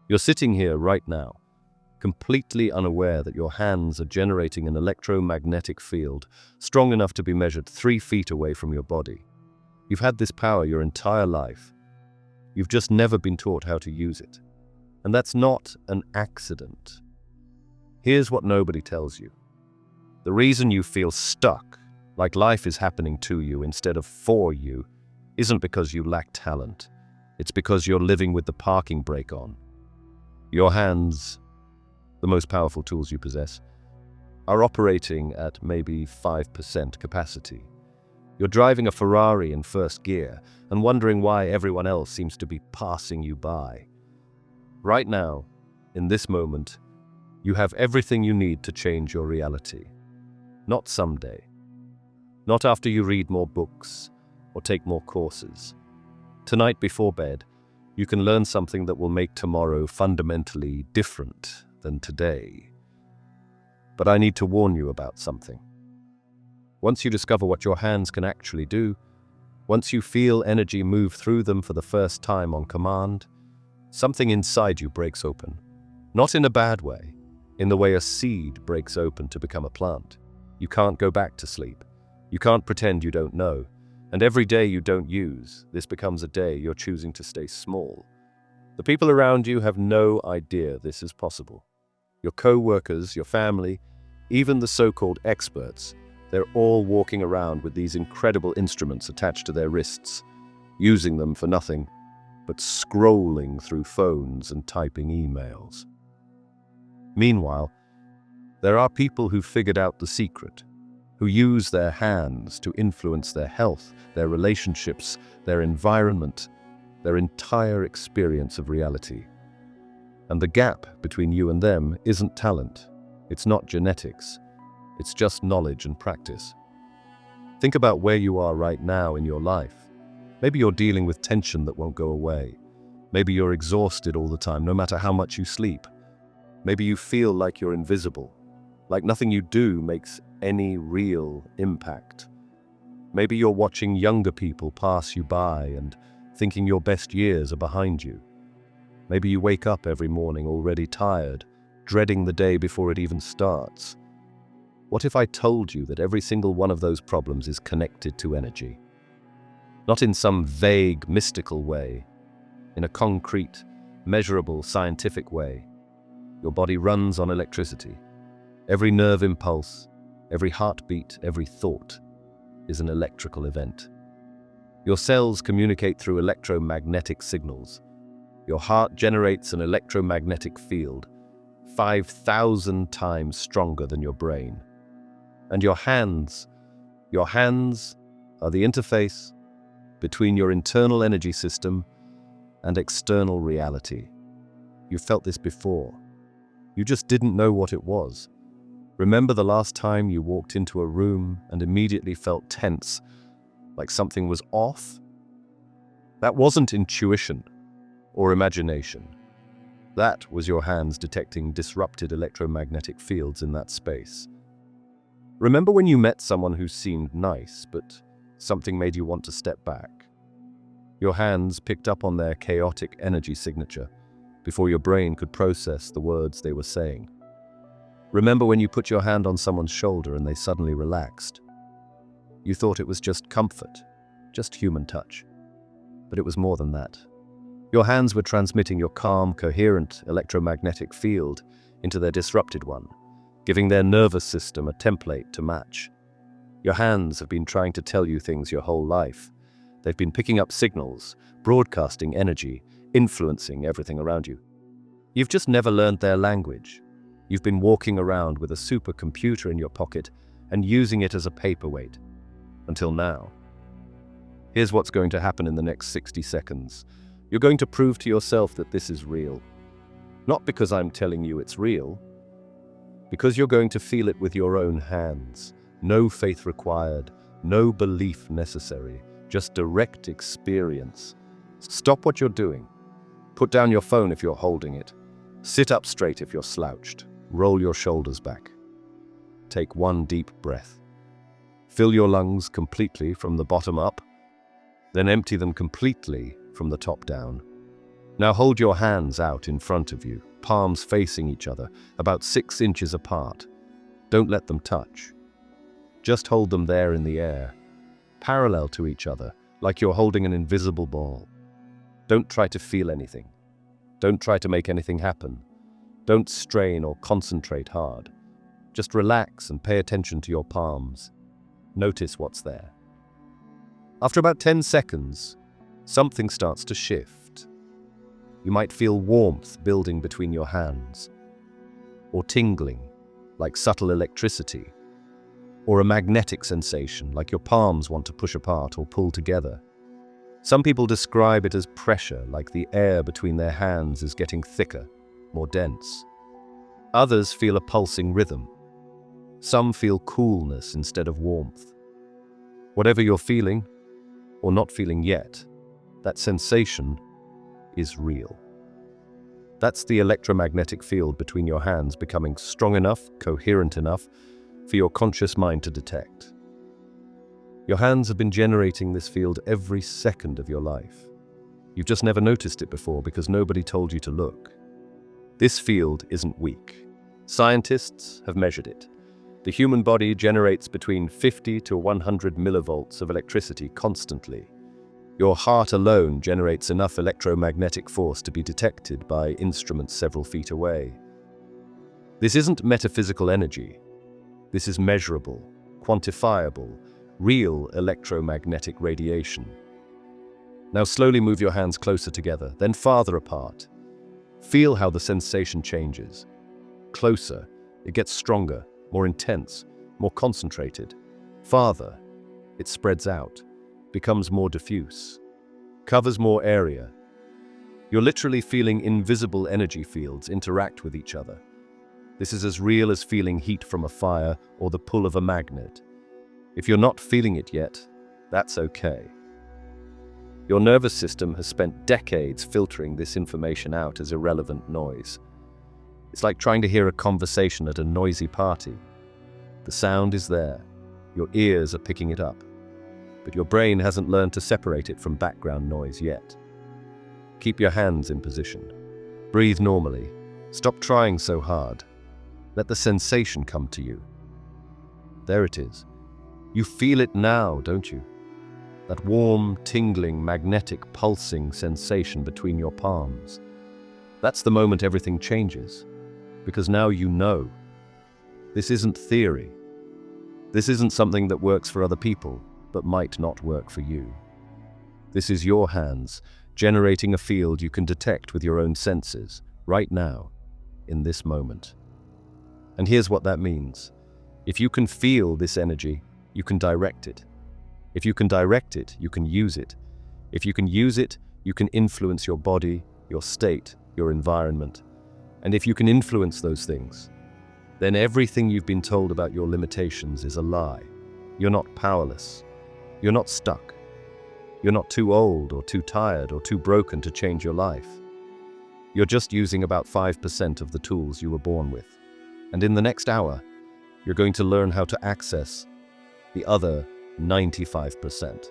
You're sitting here right now, completely unaware that your hands are generating an electromagnetic field strong enough to be measured 3 feet away from your body. You've had this power your entire life. You've just never been taught how to use it. And that's not an accident. Here's what nobody tells you. The reason you feel stuck, like life is happening to you instead of for you, isn't because you lack talent. It's because you're living with the parking brake on. Your hands, the most powerful tools you possess, are operating at maybe 5% capacity. You're driving a Ferrari in first gear and wondering why everyone else seems to be passing you by. Right now, in this moment, you have everything you need to change your reality. Not someday. Not after you read more books or take more courses. Tonight before bed, you can learn something that will make tomorrow fundamentally different than today. But I need to warn you about something. Once you discover what your hands can actually do, once you feel energy move through them for the first time on command, something inside you breaks open. Not in a bad way, in the way a seed breaks open to become a plant. You can't go back to sleep. You can't pretend you don't know. And every day you don't use, this becomes a day you're choosing to stay small. The people around you have no idea this is possible. Your co-workers, your family, even the so-called experts, they're all walking around with these incredible instruments attached to their wrists, using them for nothing but scrolling through phones and typing emails. Meanwhile, there are people who figured out the secret, who use their hands to influence their health, their relationships, their environment, their entire experience of reality. And the gap between you and them isn't talent. It's not genetics. It's just knowledge and practice. Think about where you are right now in your life. Maybe you're dealing with tension that won't go away. Maybe you're exhausted all the time, no matter how much you sleep. Maybe you feel like you're invisible, like nothing you do makes any real impact. Maybe you're watching younger people pass you by and thinking your best years are behind you. Maybe you wake up every morning already tired, dreading the day before it even starts. What if I told you that every single one of those problems is connected to energy? Not in some vague, mystical way, in a concrete, measurable, scientific way. Your body runs on electricity. Every nerve impulse, every heartbeat, every thought is an electrical event. Your cells communicate through electromagnetic signals. Your heart generates an electromagnetic field 5,000 times stronger than your brain. And your hands are the interface between your internal energy system and external reality. You felt this before. You just didn't know what it was. Remember the last time you walked into a room and immediately felt tense, like something was off? That wasn't intuition or imagination. That was your hands detecting disrupted electromagnetic fields in that space. Remember when you met someone who seemed nice, but something made you want to step back? Your hands picked up on their chaotic energy signature before your brain could process the words they were saying. Remember when you put your hand on someone's shoulder and they suddenly relaxed? You thought it was just comfort, just human touch. But it was more than that. Your hands were transmitting your calm, coherent electromagnetic field into their disrupted one, giving their nervous system a template to match. Your hands have been trying to tell you things your whole life. They've been picking up signals, broadcasting energy, influencing everything around you. You've just never learned their language. You've been walking around with a supercomputer in your pocket and using it as a paperweight. Until now. Here's what's going to happen in the next 60 seconds. You're going to prove to yourself that this is real. Not because I'm telling you it's real, because you're going to feel it with your own hands. No faith required, no belief necessary, just direct experience. Stop what you're doing. Put down your phone if you're holding it. Sit up straight if you're slouched. Roll your shoulders back. Take one deep breath. Fill your lungs completely from the bottom up, then empty them completely from the top down. Now hold your hands out in front of you, palms facing each other, about 6 inches apart. Don't let them touch. Just hold them there in the air, parallel to each other, like you're holding an invisible ball. Don't try to feel anything. Don't try to make anything happen. Don't strain or concentrate hard. Just relax and pay attention to your palms. Notice what's there. After about 10 seconds, something starts to shift. You might feel warmth building between your hands, or tingling, like subtle electricity, or a magnetic sensation, like your palms want to push apart or pull together. Some people describe it as pressure, like the air between their hands is getting thicker, more dense. Others feel a pulsing rhythm. Some feel coolness instead of warmth. Whatever you're feeling, or not feeling yet, that sensation is real. That's the electromagnetic field between your hands becoming strong enough, coherent enough, for your conscious mind to detect. Your hands have been generating this field every second of your life. You've just never noticed it before because nobody told you to look. This field isn't weak. Scientists have measured it. The human body generates between 50 to 100 millivolts of electricity constantly. Your heart alone generates enough electromagnetic force to be detected by instruments several feet away. This isn't metaphysical energy. This is measurable, quantifiable, real electromagnetic radiation. Now slowly move your hands closer together, then farther apart. Feel how the sensation changes. Closer, it gets stronger, more intense, more concentrated. Farther, it spreads out, becomes more diffuse, covers more area. You're literally feeling invisible energy fields interact with each other. This is as real as feeling heat from a fire or the pull of a magnet. If you're not feeling it yet, that's okay. Your nervous system has spent decades filtering this information out as irrelevant noise. It's like trying to hear a conversation at a noisy party. The sound is there. Your ears are picking it up. But your brain hasn't learned to separate it from background noise yet. Keep your hands in position. Breathe normally. Stop trying so hard. Let the sensation come to you. There it is. You feel it now, don't you? That warm, tingling, magnetic, pulsing sensation between your palms. That's the moment everything changes. Because now you know. This isn't theory. This isn't something that works for other people, but might not work for you. This is your hands, generating a field you can detect with your own senses, right now, in this moment. And here's what that means. If you can feel this energy, you can direct it. If you can direct it, you can use it. If you can use it, you can influence your body, your state, your environment. And if you can influence those things, then everything you've been told about your limitations is a lie. You're not powerless. You're not stuck. You're not too old or too tired or too broken to change your life. You're just using about 5% of the tools you were born with. And in the next hour, you're going to learn how to access the other 95%.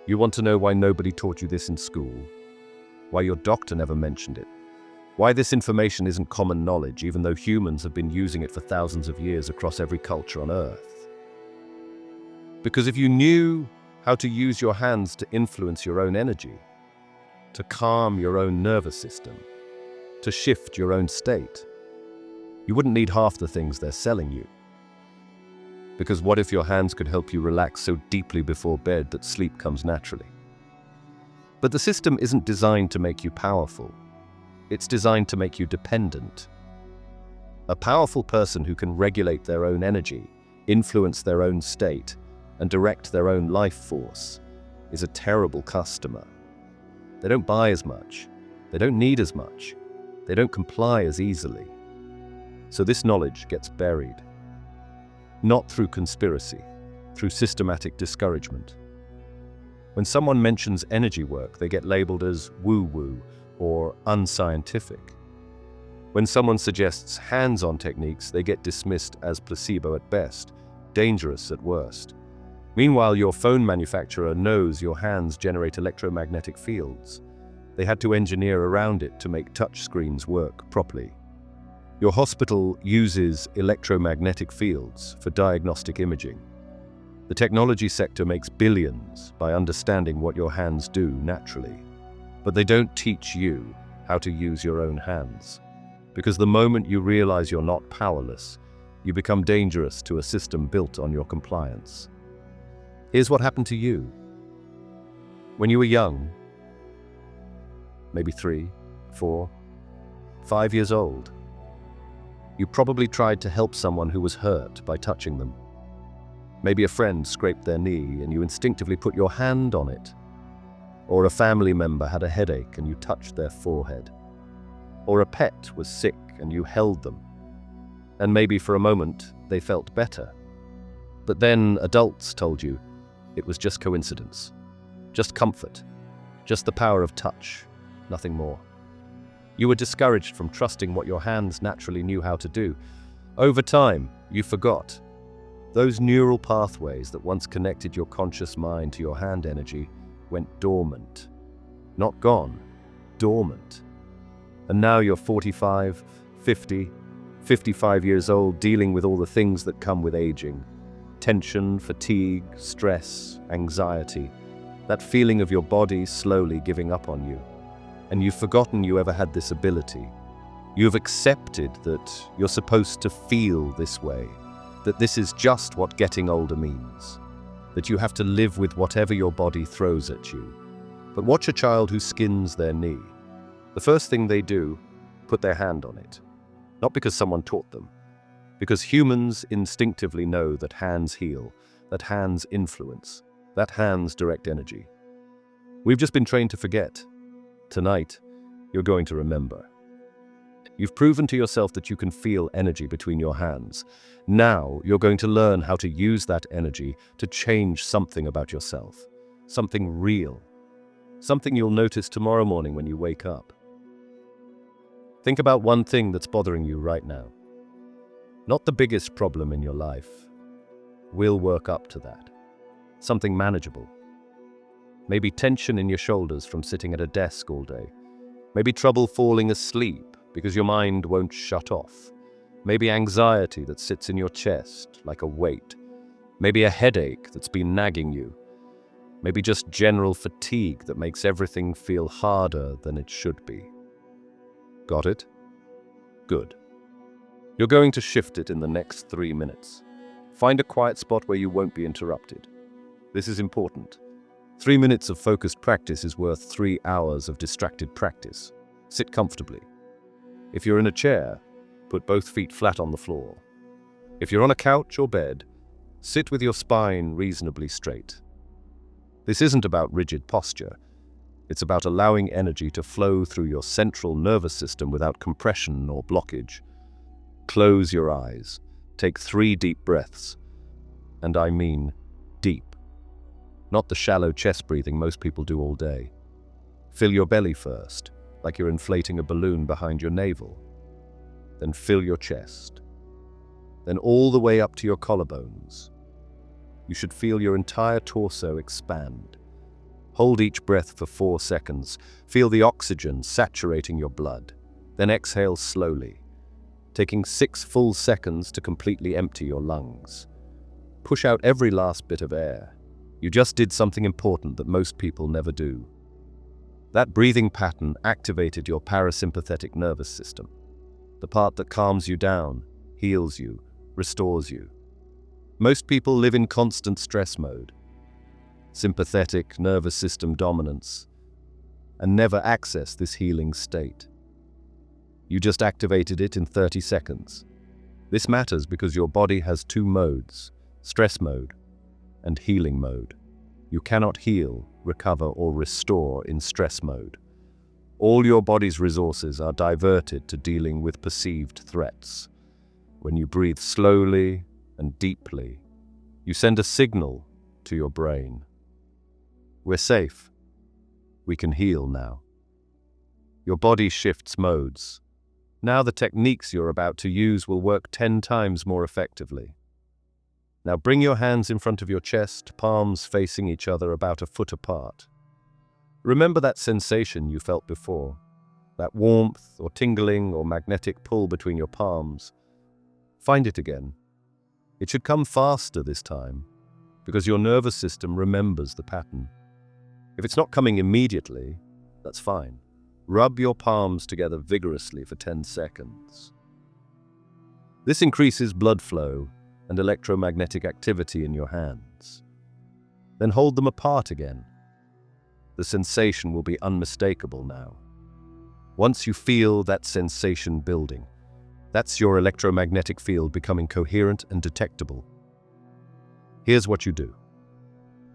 You want to know why nobody taught you this in school? Why your doctor never mentioned it? Why this information isn't common knowledge, even though humans have been using it for thousands of years across every culture on Earth? Because if you knew how to use your hands to influence your own energy, to calm your own nervous system, to shift your own state, you wouldn't need half the things they're selling you. Because what if your hands could help you relax so deeply before bed that sleep comes naturally? But the system isn't designed to make you powerful. It's designed to make you dependent. A powerful person who can regulate their own energy, influence their own state, and direct their own life force is a terrible customer. They don't buy as much. They don't need as much. They don't comply as easily. So this knowledge gets buried. Not through conspiracy, through systematic discouragement. When someone mentions energy work, they get labeled as woo-woo or unscientific. When someone suggests hands-on techniques, they get dismissed as placebo at best, dangerous at worst. Meanwhile, your phone manufacturer knows your hands generate electromagnetic fields. They had to engineer around it to make touchscreens work properly. Your hospital uses electromagnetic fields for diagnostic imaging. The technology sector makes billions by understanding what your hands do naturally. But they don't teach you how to use your own hands. Because the moment you realize you're not powerless, you become dangerous to a system built on your compliance. Here's what happened to you. When you were young, maybe 3, 4, 5 years old, you probably tried to help someone who was hurt by touching them. Maybe a friend scraped their knee and you instinctively put your hand on it. Or a family member had a headache and you touched their forehead. Or a pet was sick and you held them. And maybe for a moment they felt better. But then adults told you it was just coincidence, just comfort, just the power of touch, nothing more. You were discouraged from trusting what your hands naturally knew how to do. Over time, you forgot. Those neural pathways that once connected your conscious mind to your hand energy went dormant. Not gone, dormant. And now you're 45, 50, 55 years old, dealing with all the things that come with aging. Tension, fatigue, stress, anxiety. That feeling of your body slowly giving up on you. And you've forgotten you ever had this ability. You've accepted that you're supposed to feel this way, that this is just what getting older means, that you have to live with whatever your body throws at you. But watch a child who skins their knee. The first thing they do, put their hand on it. Not because someone taught them, because humans instinctively know that hands heal, that hands influence, that hands direct energy. We've just been trained to forget. Tonight, you're going to remember. You've proven to yourself that you can feel energy between your hands. Now you're going to learn how to use that energy to change something about yourself. Something real. Something you'll notice tomorrow morning when you wake up. Think about one thing that's bothering you right now. Not the biggest problem in your life. We'll work up to that. Something manageable. Maybe tension in your shoulders from sitting at a desk all day. Maybe trouble falling asleep because your mind won't shut off. Maybe anxiety that sits in your chest like a weight. Maybe a headache that's been nagging you. Maybe just general fatigue that makes everything feel harder than it should be. Got it? Good. You're going to shift it in the next 3 minutes. Find a quiet spot where you won't be interrupted. This is important. 3 minutes of focused practice is worth 3 hours of distracted practice. Sit comfortably. If you're in a chair, put both feet flat on the floor. If you're on a couch or bed, sit with your spine reasonably straight. This isn't about rigid posture. It's about allowing energy to flow through your central nervous system without compression or blockage. Close your eyes. Take 3 deep breaths. And I mean deep. Not the shallow chest breathing most people do all day. Fill your belly first, like you're inflating a balloon behind your navel. Then fill your chest. Then all the way up to your collarbones. You should feel your entire torso expand. Hold each breath for 4 seconds. Feel the oxygen saturating your blood. Then exhale slowly, taking 6 full seconds to completely empty your lungs. Push out every last bit of air. You just did something important that most people never do. That breathing pattern activated your parasympathetic nervous system, the part that calms you down, heals you, restores you. Most people live in constant stress mode, sympathetic nervous system dominance, and never access this healing state. You just activated it in 30 seconds. This matters because your body has 2 modes, stress mode and healing mode. You cannot heal, recover, or restore in stress mode. All your body's resources are diverted to dealing with perceived threats. When you breathe slowly and deeply, you send a signal to your brain. We're safe. We can heal now. Your body shifts modes. Now the techniques you're about to use will work 10 times more effectively. Now bring your hands in front of your chest, palms facing each other about a foot apart. Remember that sensation you felt before, that warmth or tingling or magnetic pull between your palms. Find it again. It should come faster this time, because your nervous system remembers the pattern. If it's not coming immediately, that's fine. Rub your palms together vigorously for 10 seconds. This increases blood flow and electromagnetic activity in your hands. Then hold them apart again. The sensation will be unmistakable now. Once you feel that sensation building, that's your electromagnetic field becoming coherent and detectable. Here's what you do.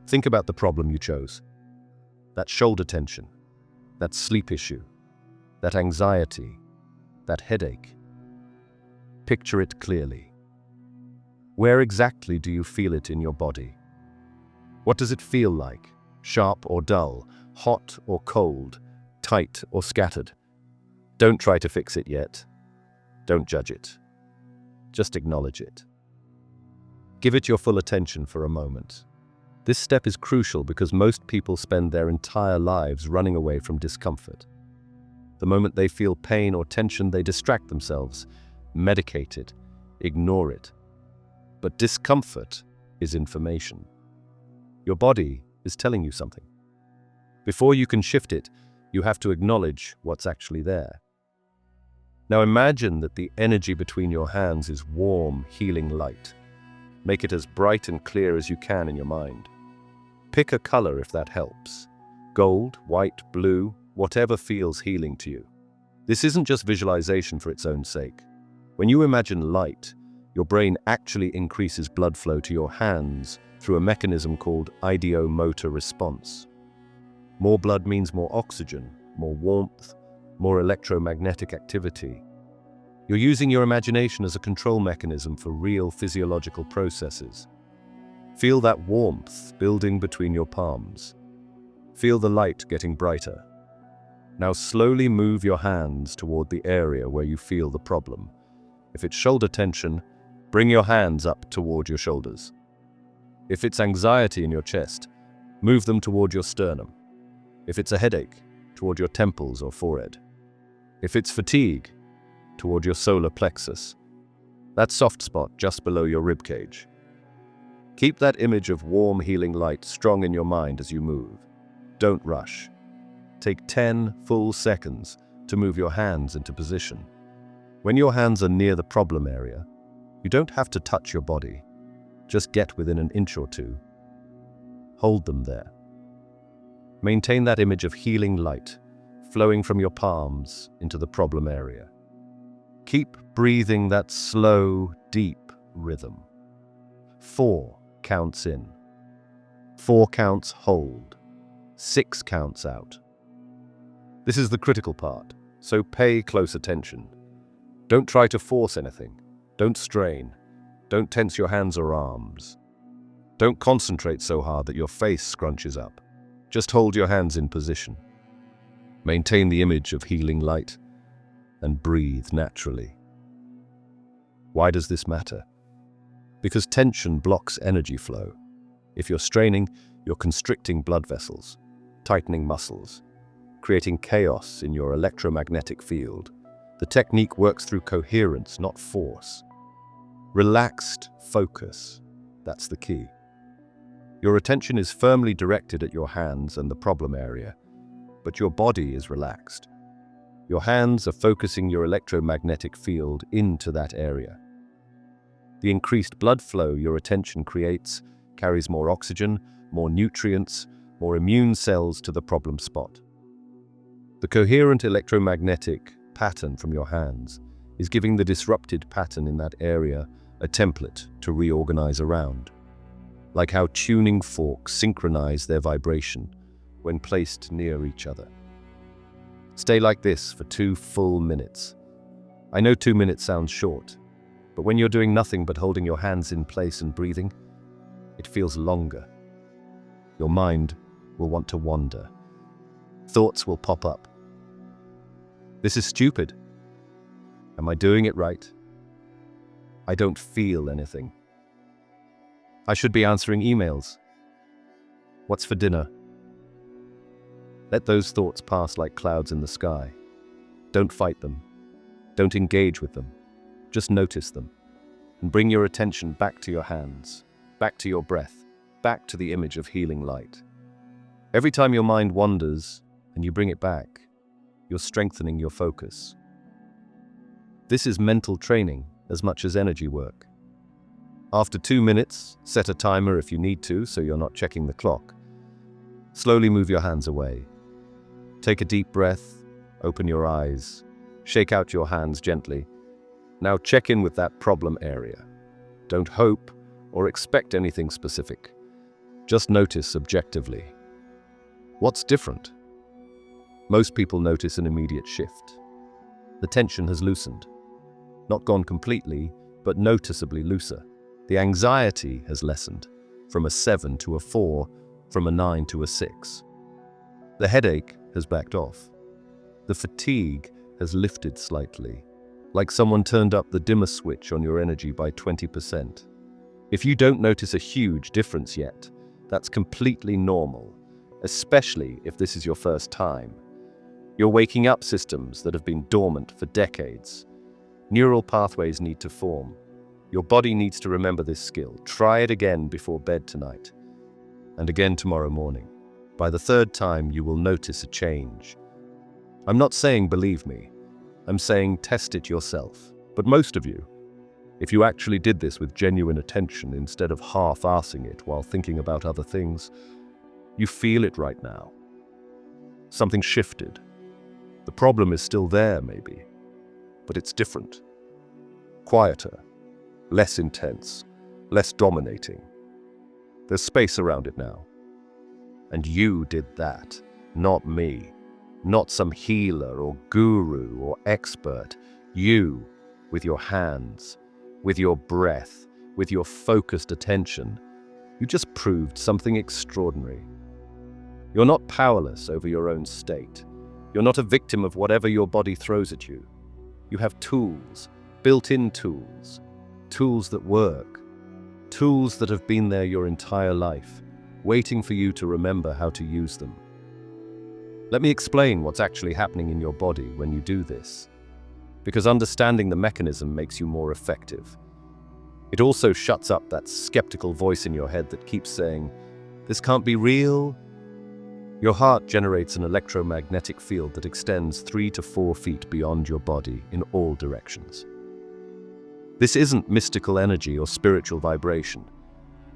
Think about the problem you chose. That shoulder tension, that sleep issue, that anxiety, that headache. Picture it clearly. Where exactly do you feel it in your body? What does it feel like? Sharp or dull, hot or cold, tight or scattered? Don't try to fix it yet. Don't judge it. Just acknowledge it. Give it your full attention for a moment. This step is crucial because most people spend their entire lives running away from discomfort. The moment they feel pain or tension, they distract themselves, medicate it, ignore it. But discomfort is information. Your body is telling you something. Before you can shift it, you have to acknowledge what's actually there. Now imagine that the energy between your hands is warm, healing light. Make it as bright and clear as you can in your mind. Pick a color if that helps. Gold, white, blue, whatever feels healing to you. This isn't just visualization for its own sake. When you imagine light, your brain actually increases blood flow to your hands through a mechanism called ideomotor response. More blood means more oxygen, more warmth, more electromagnetic activity. You're using your imagination as a control mechanism for real physiological processes. Feel that warmth building between your palms. Feel the light getting brighter. Now slowly move your hands toward the area where you feel the problem. If it's shoulder tension, bring your hands up toward your shoulders. If it's anxiety in your chest, move them toward your sternum. If it's a headache, toward your temples or forehead. If it's fatigue, toward your solar plexus, that soft spot just below your rib cage. Keep that image of warm, healing light strong in your mind as you move. Don't rush. Take 10 full seconds to move your hands into position. When your hands are near the problem area, you don't have to touch your body. Just get within an inch or two. Hold them there. Maintain that image of healing light flowing from your palms into the problem area. Keep breathing that slow, deep rhythm. 4 counts in. 4 counts hold. 6 counts out. This is the critical part, so pay close attention. Don't try to force anything. Don't strain. Don't tense your hands or arms. Don't concentrate so hard that your face scrunches up. Just hold your hands in position. Maintain the image of healing light and breathe naturally. Why does this matter? Because tension blocks energy flow. If you're straining, you're constricting blood vessels, tightening muscles, creating chaos in your electromagnetic field. The technique works through coherence, not force. Relaxed focus, that's the key. Your attention is firmly directed at your hands and the problem area, but your body is relaxed. Your hands are focusing your electromagnetic field into that area. The increased blood flow your attention creates carries more oxygen, more nutrients, more immune cells to the problem spot. The coherent electromagnetic pattern from your hands is giving the disrupted pattern in that area a template to reorganize around. Like how tuning forks synchronize their vibration when placed near each other. Stay like this for 2 full minutes. I know 2 minutes sounds short, but when you're doing nothing but holding your hands in place and breathing, it feels longer. Your mind will want to wander. Thoughts will pop up. This is stupid. Am I doing it right? I don't feel anything. I should be answering emails. What's for dinner? Let those thoughts pass like clouds in the sky. Don't fight them. Don't engage with them. Just notice them. And bring your attention back to your hands, back to your breath, back to the image of healing light. Every time your mind wanders and you bring it back, you're strengthening your focus. This is mental training as much as energy work. After 2 minutes, set a timer if you need to so you're not checking the clock. Slowly move your hands away. Take a deep breath, open your eyes, shake out your hands gently. Now check in with that problem area. Don't hope or expect anything specific. Just notice objectively. What's different? Most people notice an immediate shift. The tension has loosened. Not gone completely, but noticeably looser. The anxiety has lessened, from a 7 to a 4, from a 9 to a 6. The headache has backed off. The fatigue has lifted slightly, like someone turned up the dimmer switch on your energy by 20%. If you don't notice a huge difference yet, that's completely normal, especially if this is your first time. You're waking up systems that have been dormant for decades. Neural pathways need to form. Your body needs to remember this skill. Try it again before bed tonight, and again tomorrow morning. By the third time, you will notice a change. I'm not saying believe me. I'm saying test it yourself. But most of you, if you actually did this with genuine attention instead of half-assing it while thinking about other things, you feel it right now. Something shifted. The problem is still there, maybe, but it's different. Quieter, less intense, less dominating. There's space around it now. And you did that, not me. Not some healer or guru or expert. You, with your hands, with your breath, with your focused attention, you just proved something extraordinary. You're not powerless over your own state. You're not a victim of whatever your body throws at you. You have tools, built-in tools, tools that work, tools that have been there your entire life, waiting for you to remember how to use them. Let me explain what's actually happening in your body when you do this, because understanding the mechanism makes you more effective. It also shuts up that skeptical voice in your head that keeps saying, "This can't be real." Your heart generates an electromagnetic field that extends 3 to 4 feet beyond your body in all directions. This isn't mystical energy or spiritual vibration.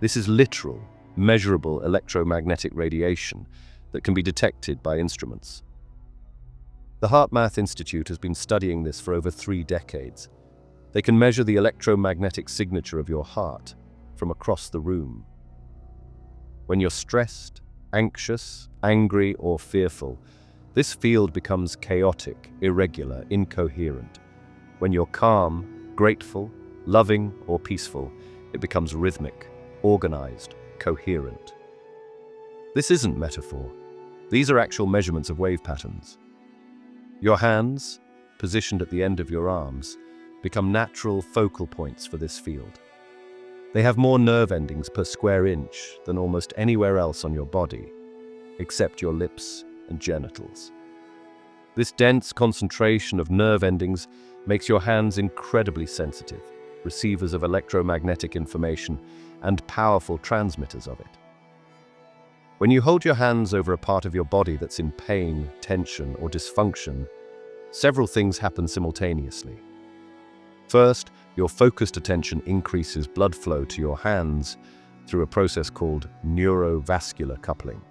This is literal, measurable electromagnetic radiation that can be detected by instruments. The HeartMath Institute has been studying this for over 3 decades. They can measure the electromagnetic signature of your heart from across the room. When you're stressed, anxious, angry, or fearful, this field becomes chaotic, irregular, incoherent. When you're calm, grateful, loving, or peaceful, it becomes rhythmic, organized, coherent. This isn't metaphor. These are actual measurements of wave patterns. Your hands, positioned at the end of your arms, become natural focal points for this field. They have more nerve endings per square inch than almost anywhere else on your body, except your lips and genitals. This dense concentration of nerve endings makes your hands incredibly sensitive, receivers of electromagnetic information and powerful transmitters of it. When you hold your hands over a part of your body that's in pain, tension, or dysfunction, several things happen simultaneously. First, your focused attention increases blood flow to your hands through a process called neurovascular coupling.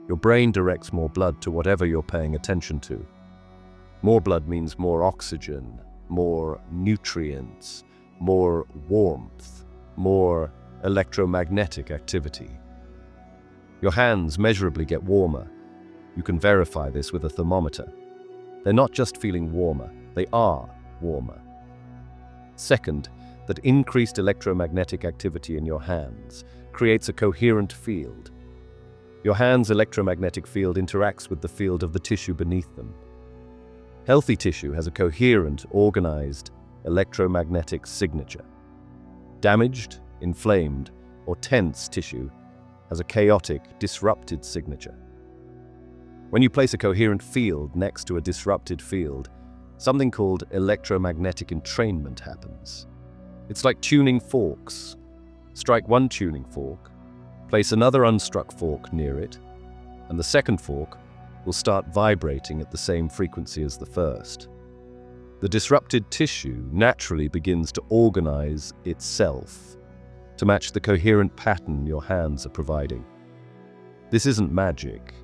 Your brain directs more blood to whatever you're paying attention to. More blood means more oxygen, more nutrients, more warmth, more electromagnetic activity. Your hands measurably get warmer. You can verify this with a thermometer. They're not just feeling warmer, they are warmer. Second, that increased electromagnetic activity in your hands creates a coherent field. Your hands' electromagnetic field interacts with the field of the tissue beneath them. Healthy tissue has a coherent, organized electromagnetic signature. Damaged, inflamed, or tense tissue has a chaotic, disrupted signature. When you place a coherent field next to a disrupted field, something called electromagnetic entrainment happens. It's like tuning forks. Strike one tuning fork, place another unstruck fork near it, and the second fork will start vibrating at the same frequency as the first. The disrupted tissue naturally begins to organize itself to match the coherent pattern your hands are providing. This isn't magic.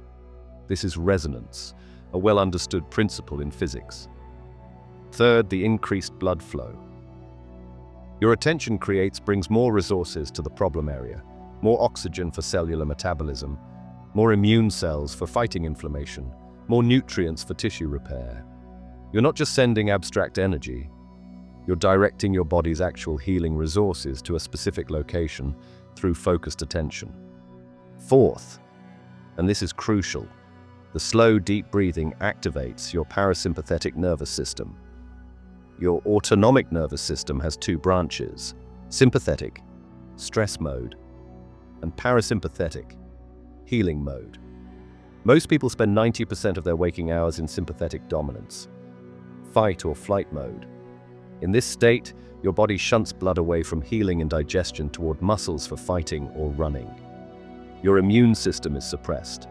This is resonance, a well-understood principle in physics. Third, the increased blood flow. Your attention brings more resources to the problem area, more oxygen for cellular metabolism, more immune cells for fighting inflammation, more nutrients for tissue repair. You're not just sending abstract energy, you're directing your body's actual healing resources to a specific location through focused attention. Fourth, and this is crucial, the slow, deep breathing activates your parasympathetic nervous system. Your autonomic nervous system has two branches: sympathetic, stress mode, and parasympathetic, healing mode. Most people spend 90% of their waking hours in sympathetic dominance, fight or flight mode. In this state, your body shunts blood away from healing and digestion toward muscles for fighting or running. Your immune system is suppressed.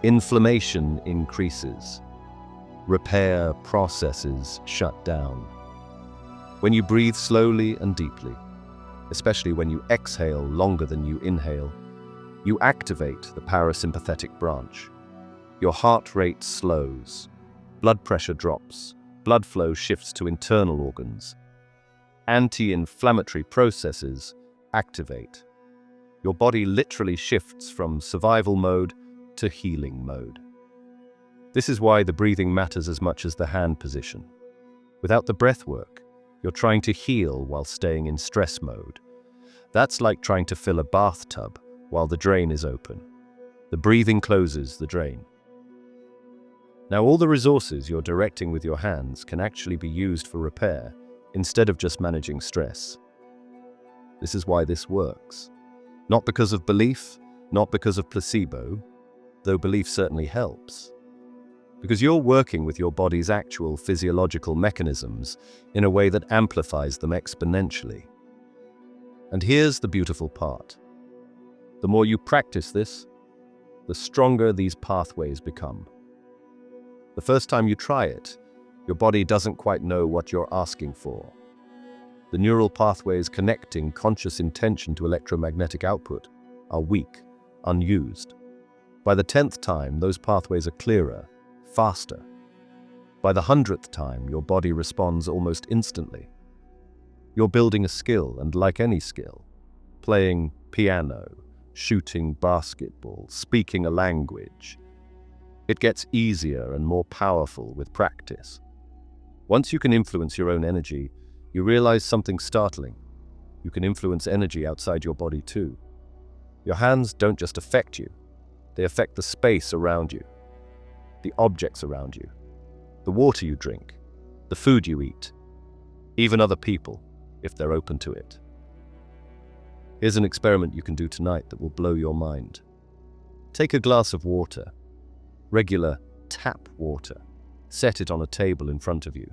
Inflammation increases. Repair processes shut down. When you breathe slowly and deeply, especially when you exhale longer than you inhale, you activate the parasympathetic branch. Your heart rate slows, blood pressure drops, blood flow shifts to internal organs. Anti-inflammatory processes activate. Your body literally shifts from survival mode to healing mode. This is why the breathing matters as much as the hand position. Without the breath work, you're trying to heal while staying in stress mode. That's like trying to fill a bathtub while the drain is open. The breathing closes the drain. Now, all the resources you're directing with your hands can actually be used for repair instead of just managing stress. This is why this works. Not because of belief, not because of placebo, though belief certainly helps. Because you're working with your body's actual physiological mechanisms in a way that amplifies them exponentially. And here's the beautiful part. The more you practice this, the stronger these pathways become. The first time you try it, your body doesn't quite know what you're asking for. The neural pathways connecting conscious intention to electromagnetic output are weak, unused. By the 10th time, those pathways are clearer, faster. By the 100th time, your body responds almost instantly. You're building a skill, and like any skill, playing piano, shooting basketball, speaking a language, it gets easier and more powerful with practice. Once you can influence your own energy, you realize something startling. You can influence energy outside your body too. Your hands don't just affect you, they affect the space around you, the objects around you, the water you drink, the food you eat, even other people, if they're open to it. Here's an experiment you can do tonight that will blow your mind. Take a glass of water, regular tap water, set it on a table in front of you.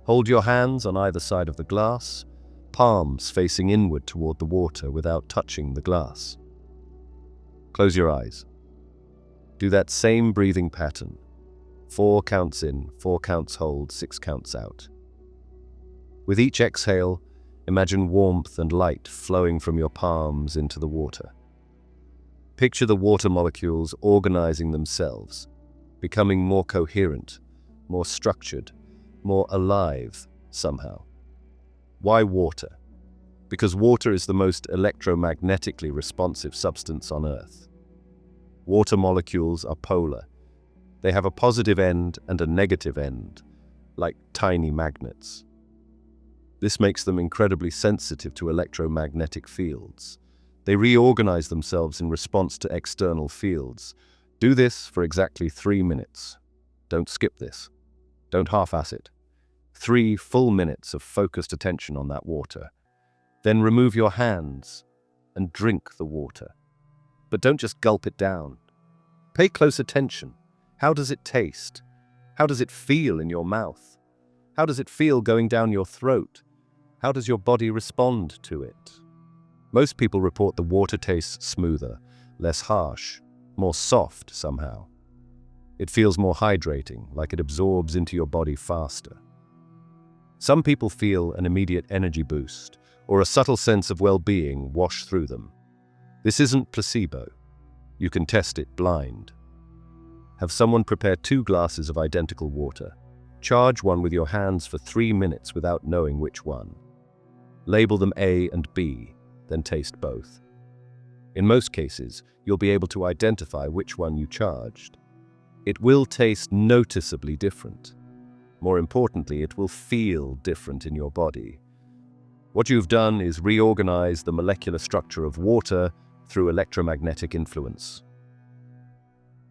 Hold your hands on either side of the glass, palms facing inward toward the water without touching the glass. Close your eyes. Do that same breathing pattern. 4 counts in, 4 counts hold, 6 counts out. With each exhale, imagine warmth and light flowing from your palms into the water. Picture the water molecules organizing themselves, becoming more coherent, more structured, more alive somehow. Why water? Because water is the most electromagnetically responsive substance on Earth. Water molecules are polar. They have a positive end and a negative end, like tiny magnets. This makes them incredibly sensitive to electromagnetic fields. They reorganize themselves in response to external fields. Do this for exactly 3 minutes. Don't skip this. Don't half-ass it. 3 full minutes of focused attention on that water. Then remove your hands and drink the water. But don't just gulp it down. Pay close attention. How does it taste? How does it feel in your mouth? How does it feel going down your throat? How does your body respond to it? Most people report the water tastes smoother, less harsh, more soft somehow. It feels more hydrating, like it absorbs into your body faster. Some people feel an immediate energy boost or a subtle sense of well-being wash through them. This isn't placebo. You can test it blind. Have someone prepare 2 glasses of identical water. Charge one with your hands for 3 minutes without knowing which one. Label them A and B, then taste both. In most cases, you'll be able to identify which one you charged. It will taste noticeably different. More importantly, it will feel different in your body. What you've done is reorganize the molecular structure of water through electromagnetic influence.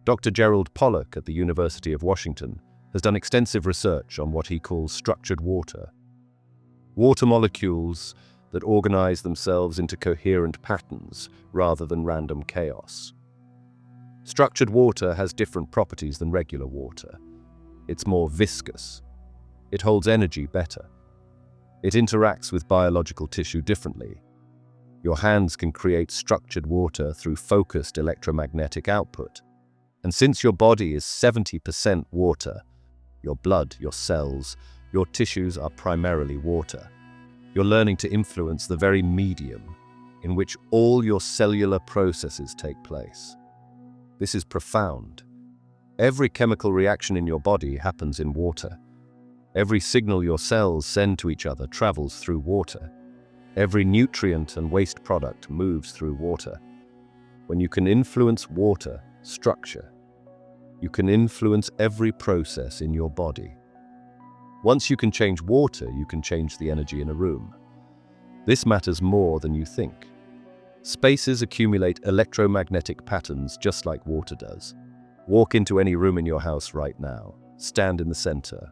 Dr. Gerald Pollack at the University of Washington has done extensive research on what he calls structured water. Water molecules that organize themselves into coherent patterns rather than random chaos. Structured water has different properties than regular water. It's more viscous. It holds energy better. It interacts with biological tissue differently. Your hands can create structured water through focused electromagnetic output. And since your body is 70% water, your blood, your cells, your tissues are primarily water. You're learning to influence the very medium in which all your cellular processes take place. This is profound. Every chemical reaction in your body happens in water. Every signal your cells send to each other travels through water. Every nutrient and waste product moves through water. When you can influence water structure, you can influence every process in your body. Once you can change water, you can change the energy in a room. This matters more than you think. Spaces accumulate electromagnetic patterns just like water does. Walk into any room in your house right now. Stand in the center.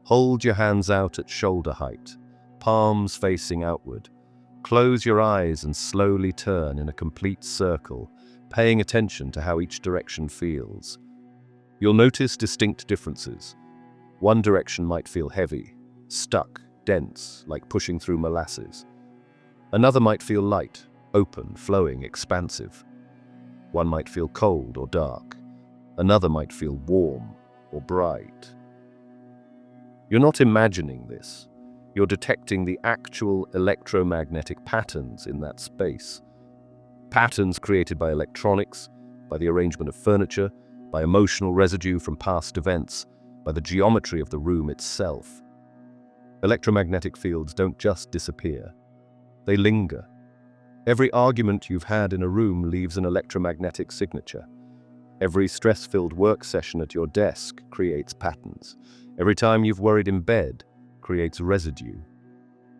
Hold your hands out at shoulder height, palms facing outward. Close your eyes and slowly turn in a complete circle, paying attention to how each direction feels. You'll notice distinct differences. One direction might feel heavy, stuck, dense, like pushing through molasses. Another might feel light, open, flowing, expansive. One might feel cold or dark. Another might feel warm or bright. You're not imagining this. You're detecting the actual electromagnetic patterns in that space. Patterns created by electronics, by the arrangement of furniture, by emotional residue from past events, by the geometry of the room itself. Electromagnetic fields don't just disappear. They linger. Every argument you've had in a room leaves an electromagnetic signature. Every stress-filled work session at your desk creates patterns. Every time you've worried in bed creates residue.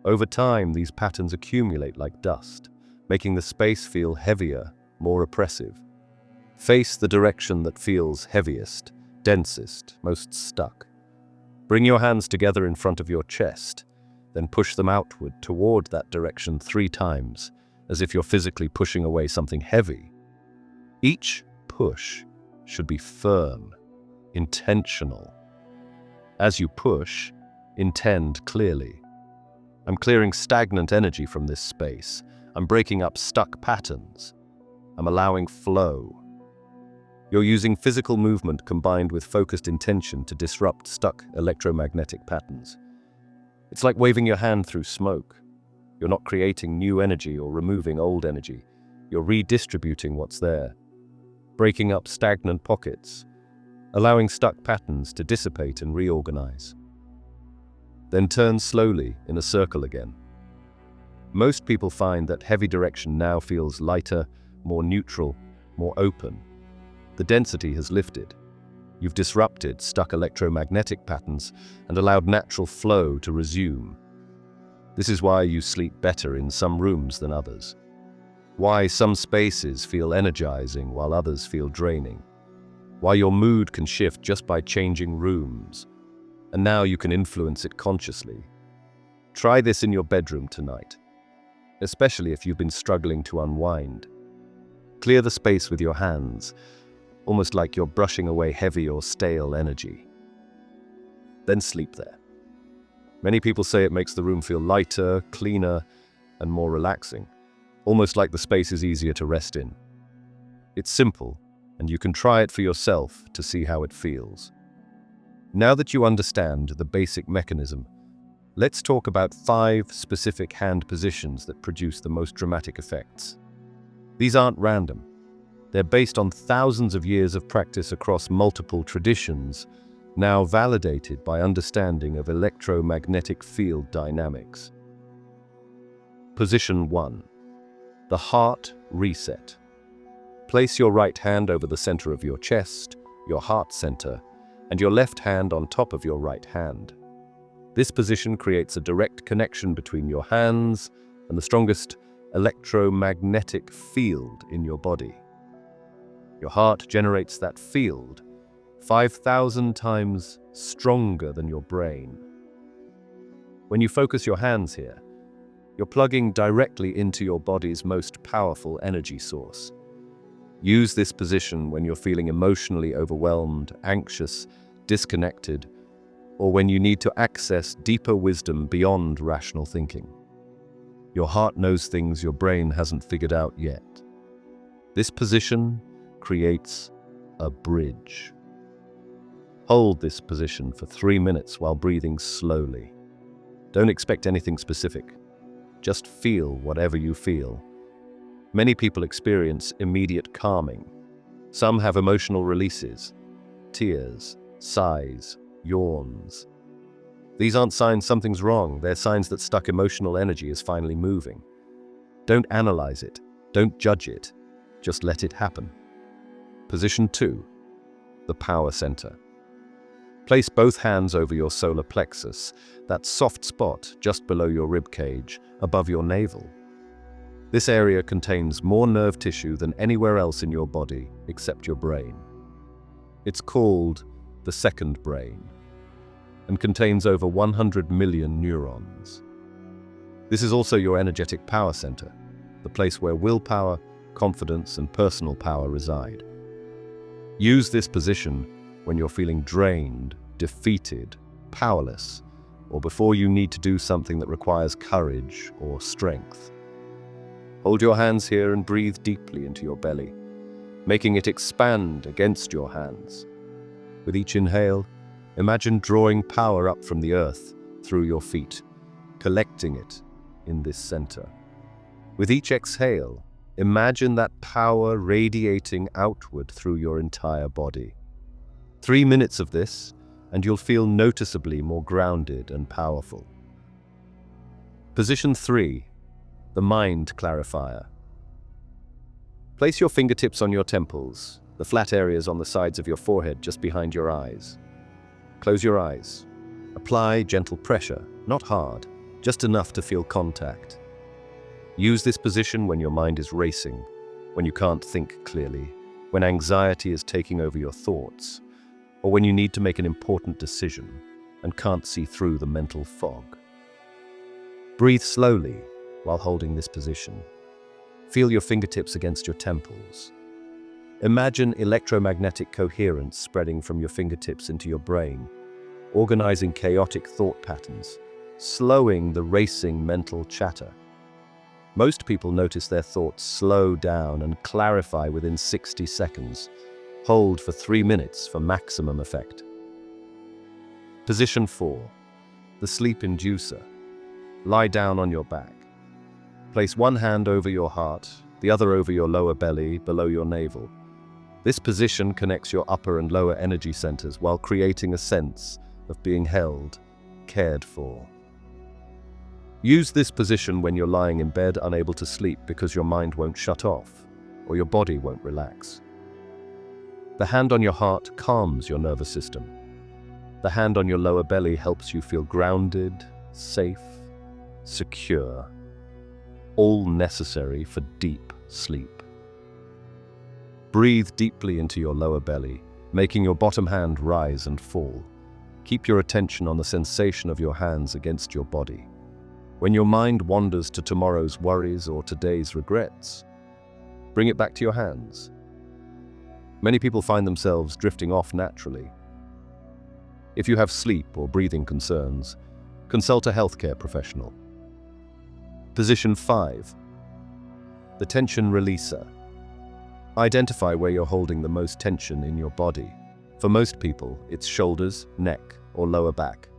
Over time, these patterns accumulate like dust, making the space feel heavier, more oppressive. Face the direction that feels heaviest, densest, most stuck. Bring your hands together in front of your chest, then push them outward toward that direction 3 times, as if you're physically pushing away something heavy. Each push should be firm, intentional. As you push, intend clearly. I'm clearing stagnant energy from this space. I'm breaking up stuck patterns. I'm allowing flow. You're using physical movement combined with focused intention to disrupt stuck electromagnetic patterns. It's like waving your hand through smoke. You're not creating new energy or removing old energy. You're redistributing what's there, breaking up stagnant pockets, allowing stuck patterns to dissipate and reorganize. Then turn slowly in a circle again. Most people find that heavy direction now feels lighter, more neutral, more open. The density has lifted. You've disrupted stuck electromagnetic patterns and allowed natural flow to resume. This is why you sleep better in some rooms than others. Why some spaces feel energizing while others feel draining. Why your mood can shift just by changing rooms. And now you can influence it consciously. Try this in your bedroom tonight, especially if you've been struggling to unwind. Clear the space with your hands, almost like you're brushing away heavy or stale energy. Then sleep there. Many people say it makes the room feel lighter, cleaner, and more relaxing, almost like the space is easier to rest in. It's simple, and you can try it for yourself to see how it feels. Now that you understand the basic mechanism, let's talk about 5 specific hand positions that produce the most dramatic effects. These aren't random. They're based on thousands of years of practice across multiple traditions, now validated by understanding of electromagnetic field dynamics. Position 1. The heart reset. Place your right hand over the center of your chest, your heart center, and your left hand on top of your right hand. This position creates a direct connection between your hands and the strongest electromagnetic field in your body. Your heart generates that field 5,000 times stronger than your brain. When you focus your hands here, you're plugging directly into your body's most powerful energy source. Use this position when you're feeling emotionally overwhelmed, anxious, disconnected, or when you need to access deeper wisdom beyond rational thinking. Your heart knows things your brain hasn't figured out yet. This position creates a bridge. Hold this position for 3 minutes while breathing slowly. Don't expect anything specific. Just feel whatever you feel. Many people experience immediate calming. Some have emotional releases, tears, sighs, yawns. These aren't signs something's wrong, they're signs that stuck emotional energy is finally moving. Don't analyze it, don't judge it, just let it happen. Position 2. The power center. Place both hands over your solar plexus, that soft spot just below your rib cage, above your navel. This area contains more nerve tissue than anywhere else in your body except your brain. It's called the second brain and contains over 100 million neurons. This is also your energetic power center, the place where willpower, confidence, and personal power reside. Use this position when you're feeling drained, defeated, powerless, or before you need to do something that requires courage or strength. Hold your hands here and breathe deeply into your belly, making it expand against your hands. With each inhale, imagine drawing power up from the earth through your feet, collecting it in this center. With each exhale, imagine that power radiating outward through your entire body. 3 minutes of this, and you'll feel noticeably more grounded and powerful. Position 3. The mind clarifier. Place your fingertips on your temples, the flat areas on the sides of your forehead just behind your eyes. Close your eyes. Apply gentle pressure, not hard, just enough to feel contact. Use this position when your mind is racing, when you can't think clearly, when anxiety is taking over your thoughts, or when you need to make an important decision and can't see through the mental fog. Breathe slowly while holding this position. Feel your fingertips against your temples. Imagine electromagnetic coherence spreading from your fingertips into your brain, organizing chaotic thought patterns, slowing the racing mental chatter. Most people notice their thoughts slow down and clarify within 60 seconds. Hold for 3 minutes for maximum effect. Position 4. The sleep inducer. Lie down on your back. Place one hand over your heart, the other over your lower belly, below your navel. This position connects your upper and lower energy centers while creating a sense of being held, cared for. Use this position when you're lying in bed unable to sleep because your mind won't shut off or your body won't relax. The hand on your heart calms your nervous system. The hand on your lower belly helps you feel grounded, safe, secure, all necessary for deep sleep. Breathe deeply into your lower belly, making your bottom hand rise and fall. Keep your attention on the sensation of your hands against your body. When your mind wanders to tomorrow's worries or today's regrets, bring it back to your hands. Many people find themselves drifting off naturally. If you have sleep or breathing concerns, consult a healthcare professional. Position 5. The tension releaser. Identify where you're holding the most tension in your body. For most people, it's shoulders, neck, or lower back.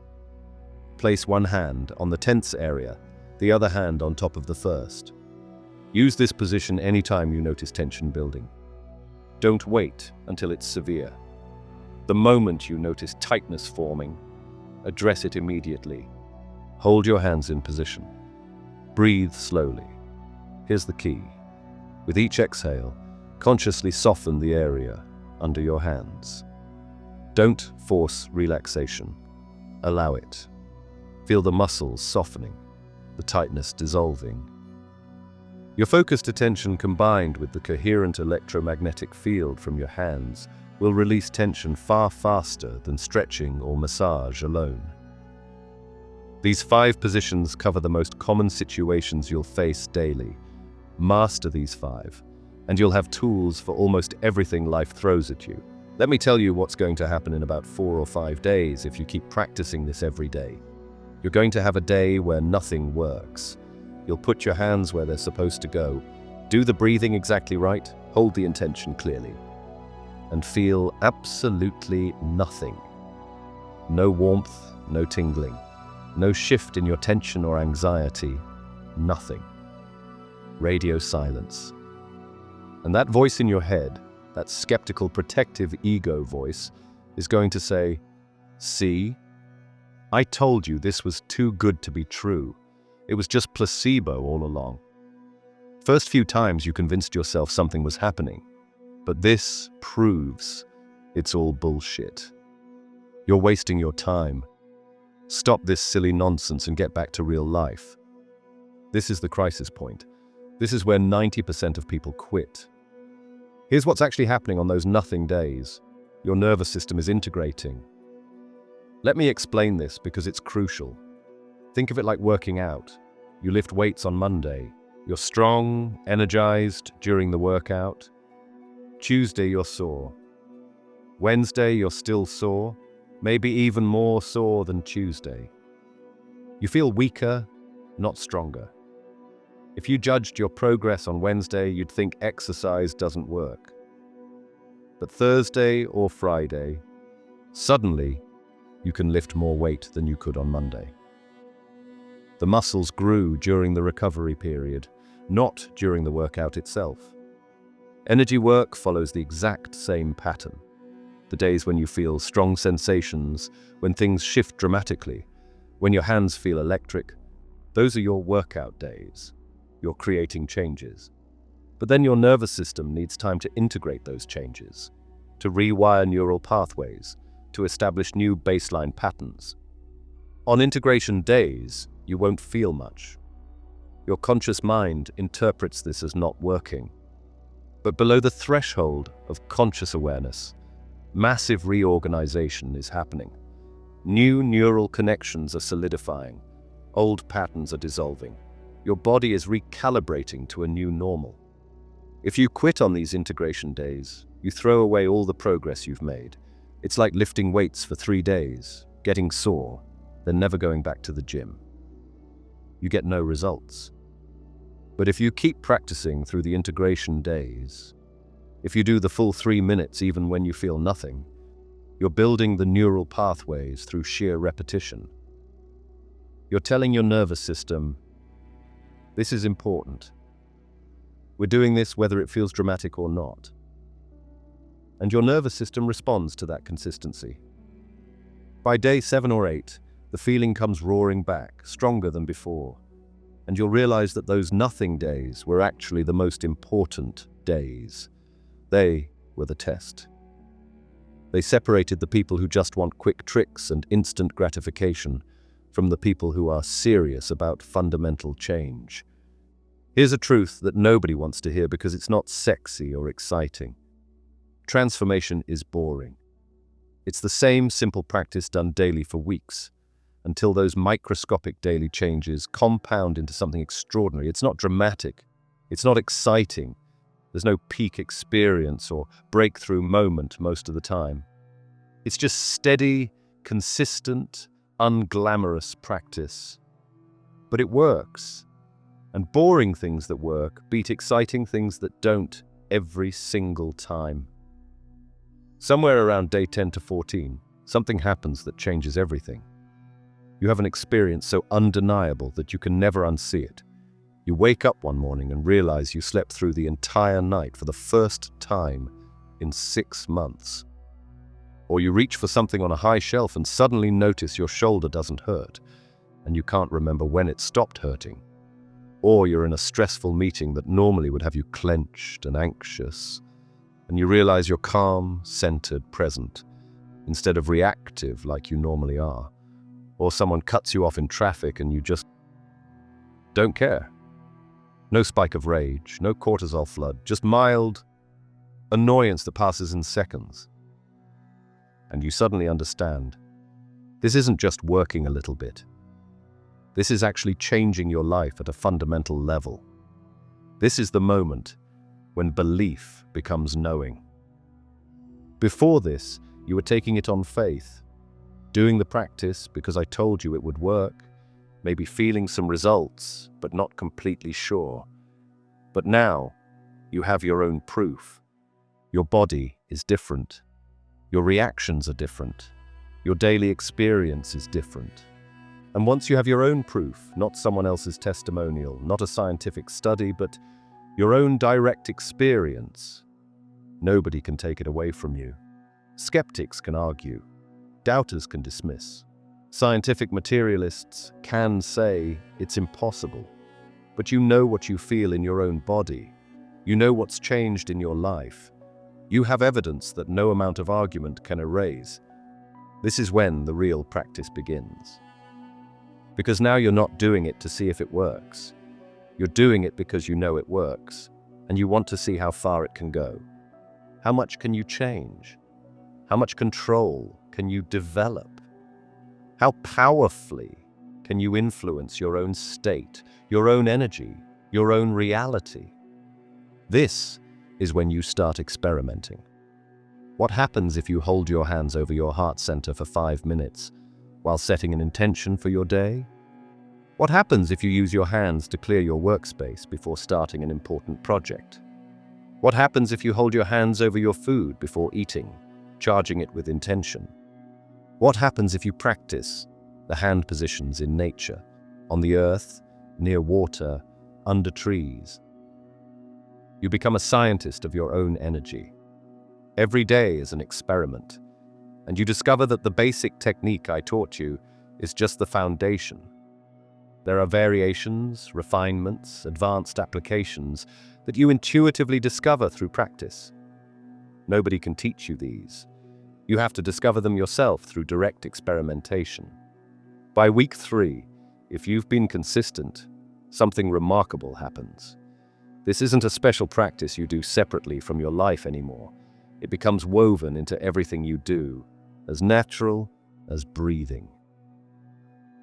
Place one hand on the tense area, the other hand on top of the first. Use this position anytime you notice tension building. Don't wait until it's severe. The moment you notice tightness forming, address it immediately. Hold your hands in position. Breathe slowly. Here's the key. With each exhale, consciously soften the area under your hands. Don't force relaxation. Allow it. Feel the muscles softening, the tightness dissolving. Your focused attention combined with the coherent electromagnetic field from your hands will release tension far faster than stretching or massage alone. These 5 positions cover the most common situations you'll face daily. Master these 5, and you'll have tools for almost everything life throws at you. Let me tell you what's going to happen in about 4 or 5 days if you keep practicing this every day. You're going to have a day where nothing works. You'll put your hands where they're supposed to go, do the breathing exactly right, hold the intention clearly, and feel absolutely nothing. No warmth, no tingling, no shift in your tension or anxiety, nothing. Radio silence. And that voice in your head, that skeptical, protective ego voice, is going to say, "See? I told you this was too good to be true. It was just placebo all along." First few times you convinced yourself something was happening, but this proves it's all bullshit. You're wasting your time. Stop this silly nonsense and get back to real life. This is the crisis point. This is where 90% of people quit. Here's what's actually happening on those nothing days. Your nervous system is integrating. Let me explain this because it's crucial. Think of it like working out. You lift weights on Monday. You're strong, energized during the workout. Tuesday, you're sore. Wednesday, you're still sore, maybe even more sore than Tuesday. You feel weaker, not stronger. If you judged your progress on Wednesday, you'd think exercise doesn't work. But Thursday or Friday, suddenly, you can lift more weight than you could on Monday. The muscles grew during the recovery period, not during the workout itself. Energy work follows the exact same pattern. The days when you feel strong sensations, when things shift dramatically, when your hands feel electric, those are your workout days. You're creating changes. But then your nervous system needs time to integrate those changes, to rewire neural pathways, to establish new baseline patterns. On integration days, you won't feel much. Your conscious mind interprets this as not working. But below the threshold of conscious awareness, massive reorganization is happening. New neural connections are solidifying. Old patterns are dissolving. Your body is recalibrating to a new normal. If you quit on these integration days, you throw away all the progress you've made. It's like lifting weights for 3 days, getting sore, then never going back to the gym. You get no results. But if you keep practicing through the integration days, if you do the full 3 minutes even when you feel nothing, you're building the neural pathways through sheer repetition. You're telling your nervous system, this is important. We're doing this whether it feels dramatic or not. And your nervous system responds to that consistency. By day 7 or 8, the feeling comes roaring back, stronger than before. And you'll realize that those nothing days were actually the most important days. They were the test. They separated the people who just want quick tricks and instant gratification from the people who are serious about fundamental change. Here's a truth that nobody wants to hear because it's not sexy or exciting. Transformation is boring. It's the same simple practice done daily for weeks, until those microscopic daily changes compound into something extraordinary. It's not dramatic. It's not exciting. There's no peak experience or breakthrough moment most of the time. It's just steady, consistent, unglamorous practice. But it works. And boring things that work beat exciting things that don't every single time. Somewhere around day 10 to 14, something happens that changes everything. You have an experience so undeniable that you can never unsee it. You wake up one morning and realize you slept through the entire night for the first time in 6 months. Or you reach for something on a high shelf and suddenly notice your shoulder doesn't hurt, and you can't remember when it stopped hurting. Or you're in a stressful meeting that normally would have you clenched and anxious, and you realize you're calm, centered, present, instead of reactive like you normally are. Or someone cuts you off in traffic and you just don't care. No spike of rage, no cortisol flood, just mild annoyance that passes in seconds. And you suddenly understand, this isn't just working a little bit. This is actually changing your life at a fundamental level. This is the moment when belief becomes knowing. Before this, you were taking it on faith, doing the practice because I told you it would work, maybe feeling some results, but not completely sure. But now, you have your own proof. Your body is different. Your reactions are different. Your daily experience is different. And once you have your own proof, not someone else's testimonial, not a scientific study, but your own direct experience, nobody can take it away from you. Skeptics can argue. Doubters can dismiss. Scientific materialists can say it's impossible. But you know what you feel in your own body. You know what's changed in your life. You have evidence that no amount of argument can erase. This is when the real practice begins. Because now you're not doing it to see if it works. You're doing it because you know it works, and you want to see how far it can go. How much can you change? How much control can you develop? How powerfully can you influence your own state, your own energy, your own reality? This is when you start experimenting. What happens if you hold your hands over your heart center for 5 minutes while setting an intention for your day? What happens if you use your hands to clear your workspace before starting an important project? What happens if you hold your hands over your food before eating, charging it with intention? What happens if you practice the hand positions in nature, on the earth, near water, under trees? You become a scientist of your own energy. Every day is an experiment, and you discover that the basic technique I taught you is just the foundation. There are variations, refinements, advanced applications that you intuitively discover through practice. Nobody can teach you these. You have to discover them yourself through direct experimentation. By week 3, if you've been consistent, something remarkable happens. This isn't a special practice you do separately from your life anymore. It becomes woven into everything you do, as natural as breathing.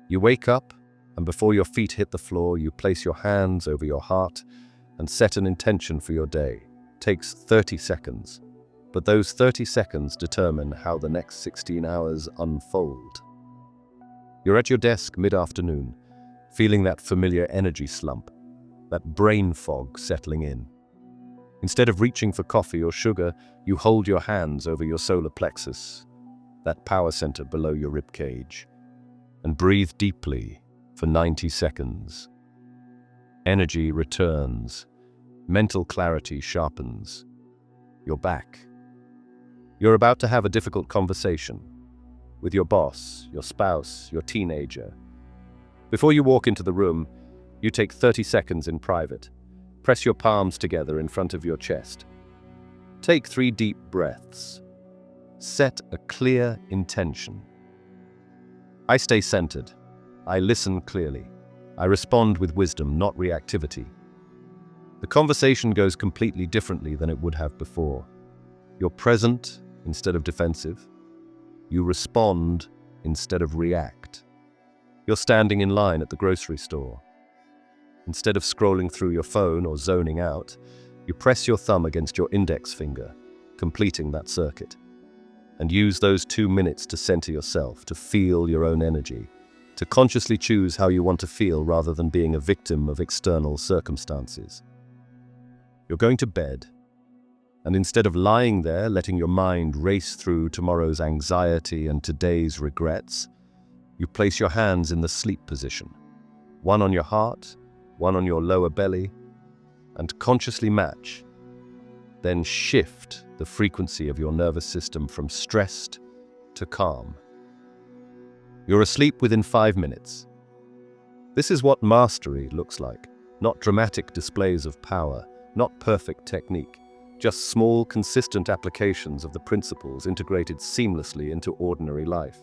You wake up, and before your feet hit the floor, you place your hands over your heart and set an intention for your day. It takes 30 seconds, but those 30 seconds determine how the next 16 hours unfold. You're at your desk mid-afternoon, feeling that familiar energy slump, that brain fog settling in. Instead of reaching for coffee or sugar, you hold your hands over your solar plexus, that power center below your ribcage, and breathe deeply for 90 seconds. Energy returns. Mental clarity sharpens. You're back. You're about to have a difficult conversation with your boss, your spouse, your teenager. Before you walk into the room, you take 30 seconds in private. Press your palms together in front of your chest. Take 3 deep breaths. Set a clear intention. I stay centered. I listen clearly. I respond with wisdom, not reactivity. The conversation goes completely differently than it would have before. You're present instead of defensive. You respond instead of react. You're standing in line at the grocery store. Instead of scrolling through your phone or zoning out, You press your thumb against your index finger, completing that circuit. And use those 2 minutes to center yourself, to feel your own energy, to consciously choose how you want to feel rather than being a victim of external circumstances. You're going to bed, and instead of lying there letting your mind race through tomorrow's anxiety and today's regrets, you place your hands in the sleep position, one on your heart, one on your lower belly, and consciously match. Then shift the frequency of your nervous system from stressed to calm. You're asleep within 5 minutes. This is what mastery looks like, not dramatic displays of power, not perfect technique, just small, consistent applications of the principles integrated seamlessly into ordinary life.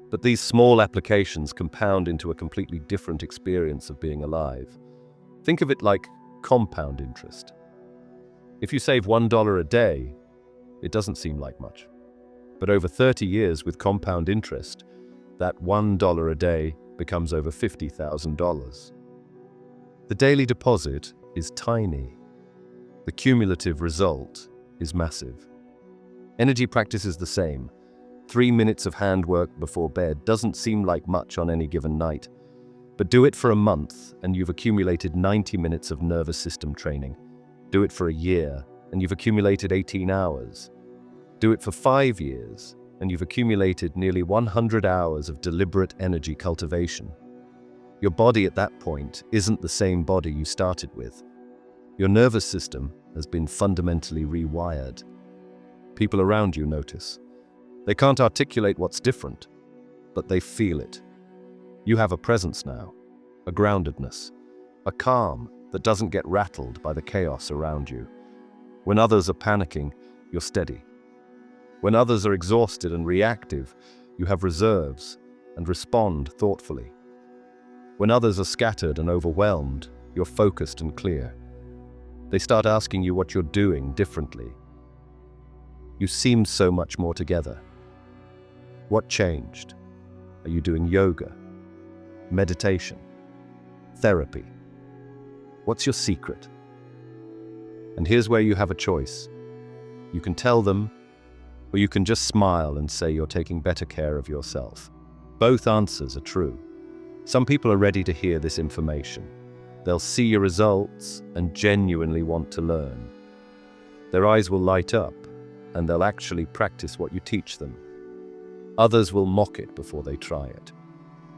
But these small applications compound into a completely different experience of being alive. Think of it like compound interest. If you save $1 a day, it doesn't seem like much. But over 30 years with compound interest, that $1 a day becomes over $50,000. The daily deposit is tiny. The cumulative result is massive. Energy practice is the same. 3 minutes of handwork before bed doesn't seem like much on any given night. But do it for a month and you've accumulated 90 minutes of nervous system training. Do it for a year and you've accumulated 18 hours. Do it for 5 years and you've accumulated nearly 100 hours of deliberate energy cultivation. Your body at that point isn't the same body you started with. Your nervous system has been fundamentally rewired. People around you notice. They can't articulate what's different, but they feel it. You have a presence now, a groundedness, a calm that doesn't get rattled by the chaos around you. When others are panicking, you're steady. When others are exhausted and reactive, you have reserves and respond thoughtfully. When others are scattered and overwhelmed, you're focused and clear. They start asking you what you're doing differently. You seem so much more together. What changed? Are you doing yoga, meditation, therapy? What's your secret? And here's where you have a choice. You can tell them, or you can just smile and say you're taking better care of yourself. Both answers are true. Some people are ready to hear this information. They'll see your results and genuinely want to learn. Their eyes will light up, and they'll actually practice what you teach them. Others will mock it before they try it.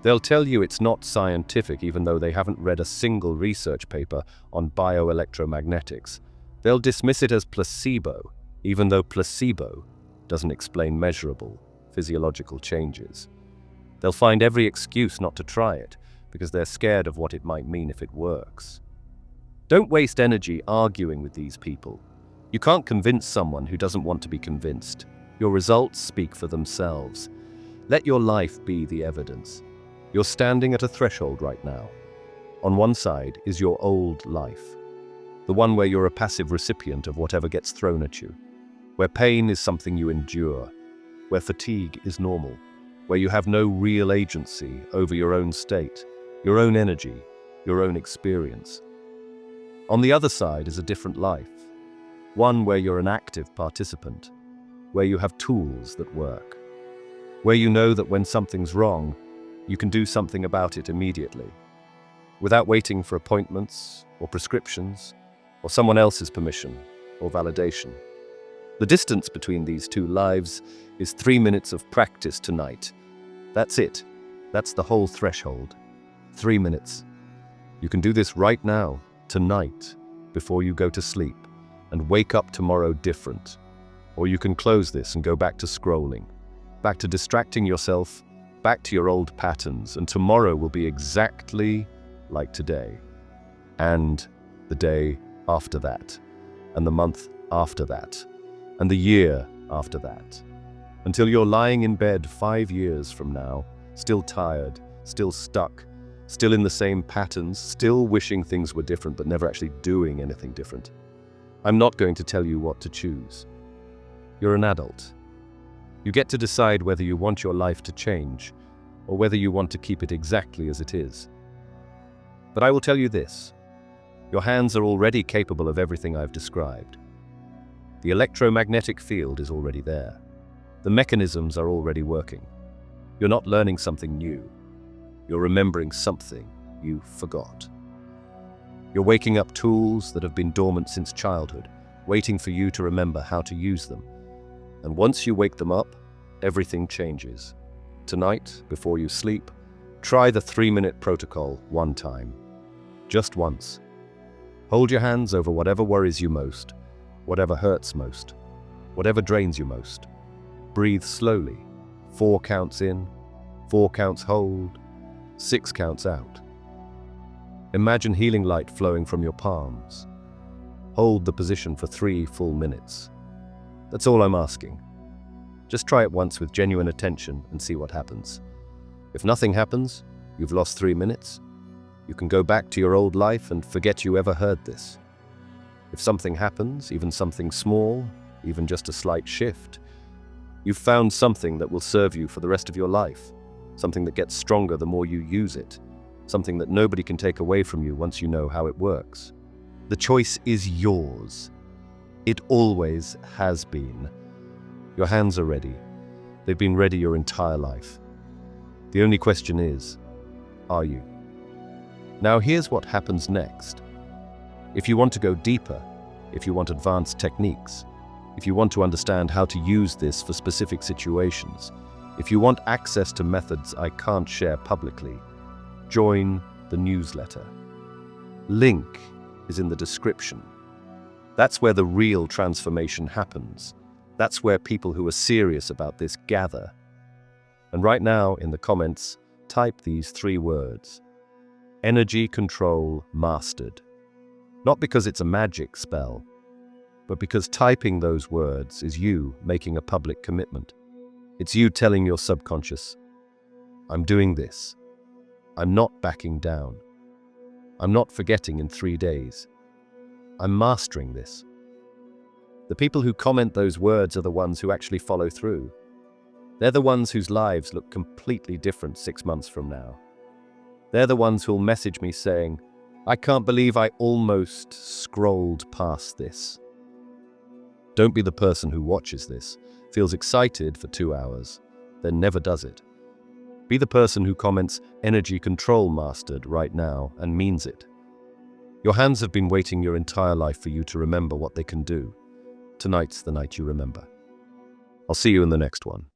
They'll tell you it's not scientific even though they haven't read a single research paper on bioelectromagnetics. They'll dismiss it as placebo, even though placebo doesn't explain measurable physiological changes. They'll find every excuse not to try it because they're scared of what it might mean if it works. Don't waste energy arguing with these people. You can't convince someone who doesn't want to be convinced. Your results speak for themselves. Let your life be the evidence. You're standing at a threshold right now. On one side is your old life, the one where you're a passive recipient of whatever gets thrown at you, where pain is something you endure, where fatigue is normal, where you have no real agency over your own state, your own energy, your own experience. On the other side is a different life, one where you're an active participant, where you have tools that work, where you know that when something's wrong, you can do something about it immediately, without waiting for appointments or prescriptions or someone else's permission or validation. The distance between these two lives is 3 minutes of practice tonight. That's it. That's the whole threshold. 3 minutes. You can do this right now, tonight, before you go to sleep, and wake up tomorrow different. Or you can close this and go back to scrolling, back to distracting yourself, back to your old patterns, and tomorrow will be exactly like today. And the day after that, and the month after that, and the year after that. Until you're lying in bed 5 years from now, still tired, still stuck, still in the same patterns, still wishing things were different but never actually doing anything different. I'm not going to tell you what to choose. You're an adult. You get to decide whether you want your life to change or whether you want to keep it exactly as it is. But I will tell you this. Your hands are already capable of everything I've described. The electromagnetic field is already there. The mechanisms are already working. You're not learning something new. You're remembering something you forgot. You're waking up tools that have been dormant since childhood, waiting for you to remember how to use them. And once you wake them up, everything changes. Tonight, before you sleep, try the 3-minute protocol one time. Just once. Hold your hands over whatever worries you most, whatever hurts most, whatever drains you most. Breathe slowly. 4 counts in, 4 counts hold, 6 counts out. Imagine healing light flowing from your palms. Hold the position for 3 full minutes. That's all I'm asking. Just try it once with genuine attention and see what happens. If nothing happens, you've lost 3 minutes. You can go back to your old life and forget you ever heard this. If something happens, even something small, even just a slight shift, you've found something that will serve you for the rest of your life, something that gets stronger the more you use it, something that nobody can take away from you once you know how it works. The choice is yours. It always has been. Your hands are ready. They've been ready your entire life. The only question is, are you? Now here's what happens next. If you want to go deeper, if you want advanced techniques, if you want to understand how to use this for specific situations, if you want access to methods I can't share publicly, join the newsletter. Link is in the description. That's where the real transformation happens. That's where people who are serious about this gather. And right now, in the comments, type these 3 words. Energy control mastered. Not because it's a magic spell, but because typing those words is you making a public commitment. It's you telling your subconscious, I'm doing this. I'm not backing down. I'm not forgetting in 3 days. I'm mastering this. The people who comment those words are the ones who actually follow through. They're the ones whose lives look completely different 6 months from now. They're the ones who'll message me saying, I can't believe I almost scrolled past this. Don't be the person who watches this, feels excited for 2 hours, then never does it. Be the person who comments, energy control mastered right now, and means it. Your hands have been waiting your entire life for you to remember what they can do. Tonight's the night you remember. I'll see you in the next one.